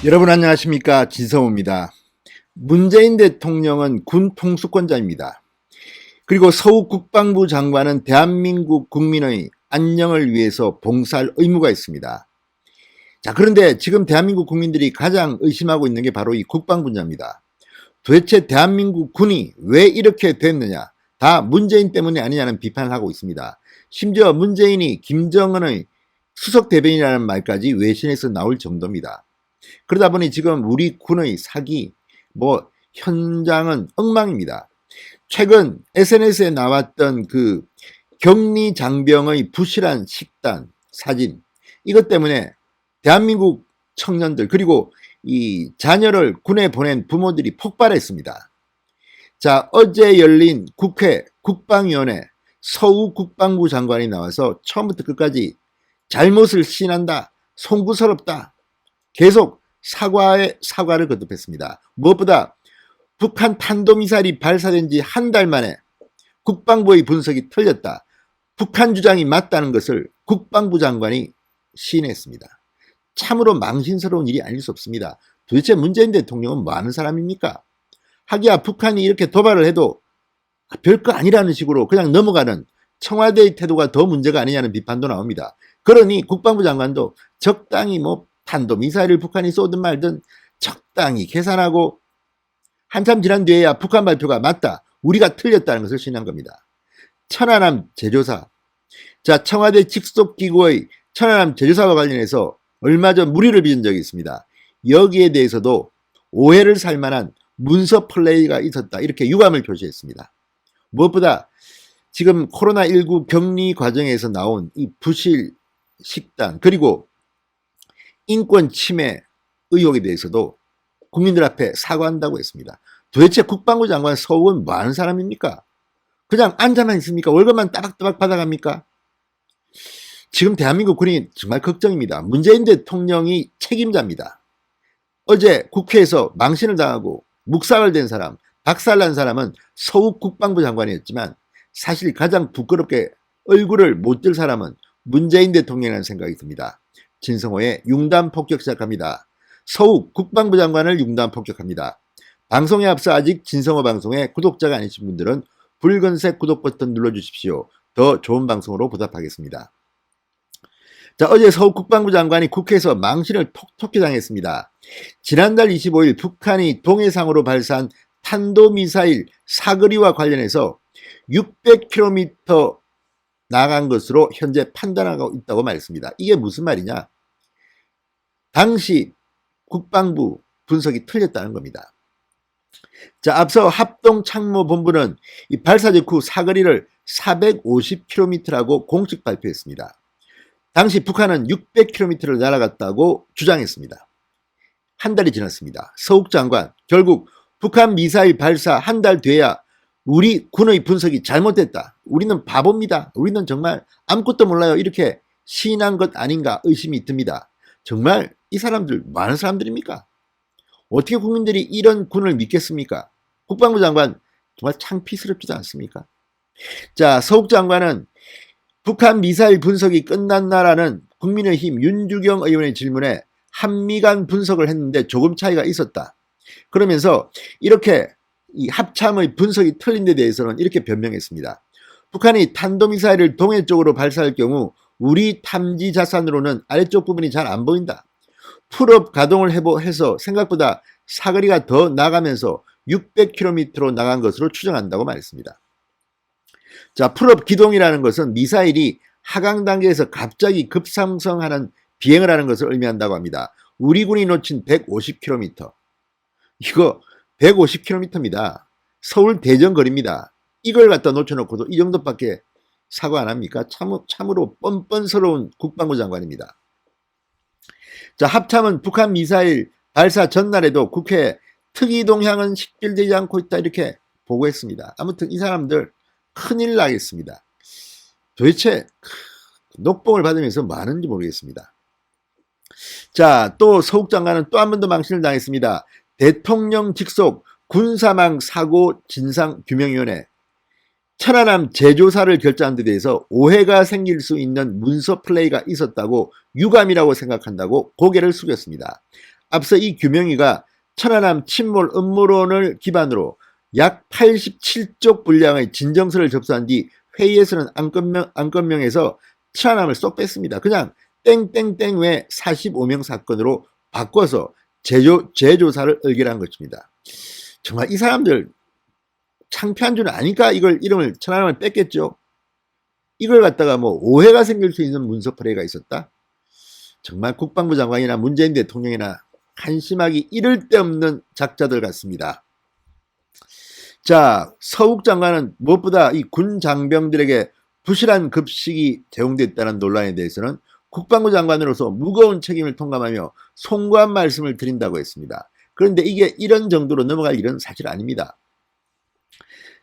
여러분 안녕하십니까, 진성호입니다. 문재인 대통령은 군 통수권자입니다. 그리고 서욱 국방부 장관은 대한민국 국민의 안녕을 위해서 봉사할 의무가 있습니다. 자, 그런데 지금 대한민국 국민들이 가장 의심하고 있는 게 바로 이 국방 분야입니다. 도대체 대한민국 군이 왜 이렇게 됐느냐? 다 문재인 때문이 아니냐는 비판을 하고 있습니다. 심지어 문재인이 김정은의 수석 대변인이라는 말까지 외신에서 나올 정도입니다. 그러다 보니 지금 우리 군의 사기, 현장은 엉망입니다. 최근 SNS에 나왔던 그 격리 장병의 부실한 식단 사진, 이것 때문에 대한민국 청년들 그리고 이 자녀를 군에 보낸 부모들이 폭발했습니다. 자, 어제 열린 국회 국방위원회 서욱 국방부 장관이 나와서 처음부터 끝까지 잘못을 시인한다, 송구스럽다, 계속 사과를 거듭했습니다. 무엇보다 북한 탄도미사일이 발사된 지 한 달 만에 국방부의 분석이 틀렸다, 북한 주장이 맞다는 것을 국방부 장관이 시인했습니다. 참으로 망신스러운 일이 아닐 수 없습니다. 도대체 문재인 대통령은 뭐 하는 사람입니까? 하기야 북한이 이렇게 도발을 해도 별거 아니라는 식으로 그냥 넘어가는 청와대의 태도가 더 문제가 아니냐는 비판도 나옵니다. 그러니 국방부 장관도 적당히 탄도미사일을 북한이 쏘든 말든 적당히 계산하고 한참 지난 뒤에야 북한 발표가 맞다, 우리가 틀렸다는 것을 시인한 겁니다. 천안함 제조사, 자, 청와대 직속기구의 천안함 제조사와 관련해서 얼마 전 물의를 빚은 적이 있습니다. 여기에 대해서도 오해를 살 만한 문서 플레이가 있었다, 이렇게 유감을 표시했습니다. 무엇보다 지금 코로나19 격리 과정에서 나온 이 부실 식단 그리고 인권 침해 의혹에 대해서도 국민들 앞에 사과한다고 했습니다. 도대체 국방부 장관 서욱은 뭐 하는 사람입니까? 그냥 앉아만 있습니까? 월급만 따박따박 받아갑니까? 지금 대한민국 군이 정말 걱정입니다. 문재인 대통령이 책임자입니다. 어제 국회에서 망신을 당하고 묵살을 된 사람, 박살난 사람은 서욱 국방부 장관이었지만 사실 가장 부끄럽게 얼굴을 못 들 사람은 문재인 대통령이라는 생각이 듭니다. 진성호의 융단 폭격 시작합니다. 서욱 국방부 장관을 융단 폭격합니다. 방송에 앞서 아직 진성호 방송에 구독자가 아니신 분들은 붉은색 구독 버튼 눌러주십시오. 더 좋은 방송으로 보답하겠습니다. 자, 어제 서욱 국방부 장관이 국회에서 망신을 톡톡히 당했습니다. 지난달 25일 북한이 동해상으로 발사한 탄도미사일 사거리와 관련해서 600km 나간 것으로 현재 판단하고 있다고 말했습니다. 이게 무슨 말이냐? 당시 국방부 분석이 틀렸다는 겁니다. 자, 앞서 합동참모본부는 이 발사 직후 사거리를 450km라고 공식 발표했습니다. 당시 북한은 600km를 날아갔다고 주장했습니다. 한 달이 지났습니다. 서욱 장관, 결국 북한 미사일 발사 한 달 뒤에야 우리 군의 분석이 잘못됐다, 우리는 바보입니다, 우리는 정말 아무것도 몰라요, 이렇게 시인한 것 아닌가 의심이 듭니다. 정말 이 사람들 많은 사람들입니까? 어떻게 국민들이 이런 군을 믿겠습니까? 국방부 장관 정말 창피스럽지도 않습니까? 자, 서욱 장관은 북한 미사일 분석이 끝났나라는 국민의힘 윤주경 의원의 질문에 한미 간 분석을 했는데 조금 차이가 있었다, 그러면서 이렇게 이 합참의 분석이 틀린 데 대해서는 이렇게 변명했습니다. 북한이 탄도미사일을 동해 쪽으로 발사할 경우 우리 탐지 자산으로는 아래쪽 부분이 잘 안 보인다. 풀업 가동을 해서 생각보다 사거리가 더 나가면서 600km로 나간 것으로 추정한다고 말했습니다. 자, 풀업 기동이라는 것은 미사일이 하강 단계에서 갑자기 급상승하는 비행을 하는 것을 의미한다고 합니다. 우리 군이 놓친 150km, 이거 150km입니다. 서울 대전 거리입니다. 이걸 갖다 놓쳐놓고도 이 정도밖에 사과 안 합니까? 참으로 뻔뻔스러운 국방부 장관입니다. 자, 합참은 북한 미사일 발사 전날에도 국회에 특이 동향은 식별되지 않고 있다, 이렇게 보고했습니다. 아무튼 이 사람들 큰일 나겠습니다. 도대체 녹봉을 받으면서 뭐 하는지 모르겠습니다. 자, 또 서욱 장관은 또 한 번 더 망신을 당했습니다. 대통령 직속 군사망 사고 진상규명위원회, 천안함 제조사를 결정한 데 대해서 오해가 생길 수 있는 문서 플레이가 있었다고 유감이라고 생각한다고 고개를 숙였습니다. 앞서 이 규명위가 천안함 침몰 음모론을 기반으로 약 87쪽 분량의 진정서를 접수한 뒤 회의에서는 안건명에서 천안함을 쏙 뺐습니다. 그냥 땡땡땡 외 45명 사건으로 바꿔서 재조사를 의결한 것입니다. 정말 이 사람들 창피한 줄 아니까 이름을 천안함을 뺐겠죠. 이걸 갖다가 뭐 오해가 생길 수 있는 문서 플레이가 있었다. 정말 국방부 장관이나 문재인 대통령이나 한심하기 이를 데 없는 작자들 같습니다. 자, 서욱 장관은 무엇보다 이 군 장병들에게 부실한 급식이 제공됐다는 논란에 대해서는 국방부 장관으로서 무거운 책임을 통감하며 송구한 말씀을 드린다고 했습니다. 그런데 이게 이런 정도로 넘어갈 일은 사실 아닙니다.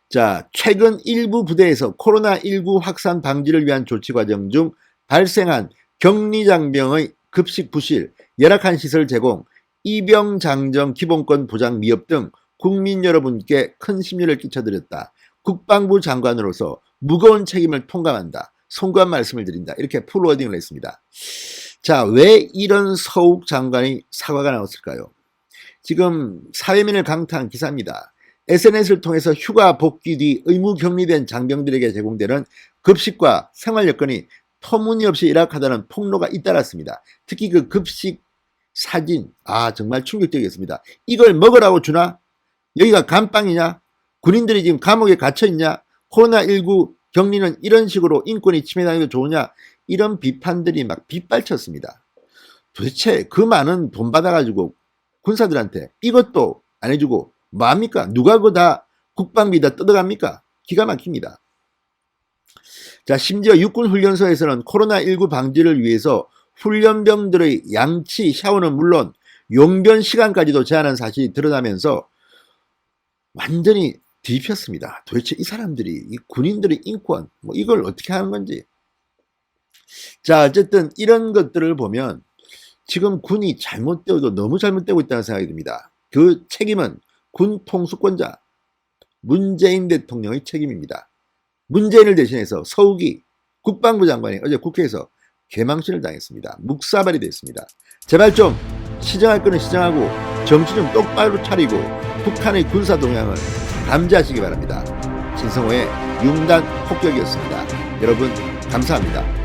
자, 최근 일부 부대에서 코로나19 확산 방지를 위한 조치 과정 중 발생한 격리장병의 급식 부실, 열악한 시설 제공, 이병장정 기본권 보장 미흡 등 국민 여러분께 큰 심려를 끼쳐드렸다. 국방부 장관으로서 무거운 책임을 통감한다. 송구한 말씀을 드린다. 이렇게 풀워딩을 했습니다. 자, 왜 이런 서욱 장관의 사과가 나왔을까요? 지금 사회면을 강타한 기사입니다. SNS를 통해서 휴가 복귀 뒤 의무 격리된 장병들에게 제공되는 급식과 생활 여건이 터무니없이 열악하다는 폭로가 잇따랐습니다. 특히 그 급식 사진, 정말 충격적이었습니다. 이걸 먹으라고 주나? 여기가 감방이냐? 군인들이 지금 감옥에 갇혀있냐? 코로나19 격리는 이런 식으로 인권이 침해당해도 좋으냐? 이런 비판들이 막 빗발쳤습니다. 도대체 그 많은 돈 받아가지고 군사들한테 이것도 안 해주고 뭐합니까? 누가 그거 다 국방비다 뜯어갑니까? 기가 막힙니다. 자, 심지어 육군훈련소에서는 코로나19 방지를 위해서 훈련병들의 양치, 샤워는 물론 용변 시간까지도 제한한 사실이 드러나면서 완전히 뒤집혔습니다. 도대체 이 사람들이, 이 군인들의 인권, 이걸 어떻게 하는 건지. 자, 어쨌든 이런 것들을 보면 지금 군이 잘못되어도 너무 잘못되고 있다는 생각이 듭니다. 그 책임은 군 통수권자 문재인 대통령의 책임입니다. 문재인을 대신해서 서욱이 국방부 장관이 어제 국회에서 개망신을 당했습니다. 묵사발이 됐습니다. 제발 좀 시정할 거는 시정하고 정치 좀 똑바로 차리고 북한의 군사 동향을 감지하시기 바랍니다. 진성호의 융단 폭격이었습니다. 여러분 감사합니다.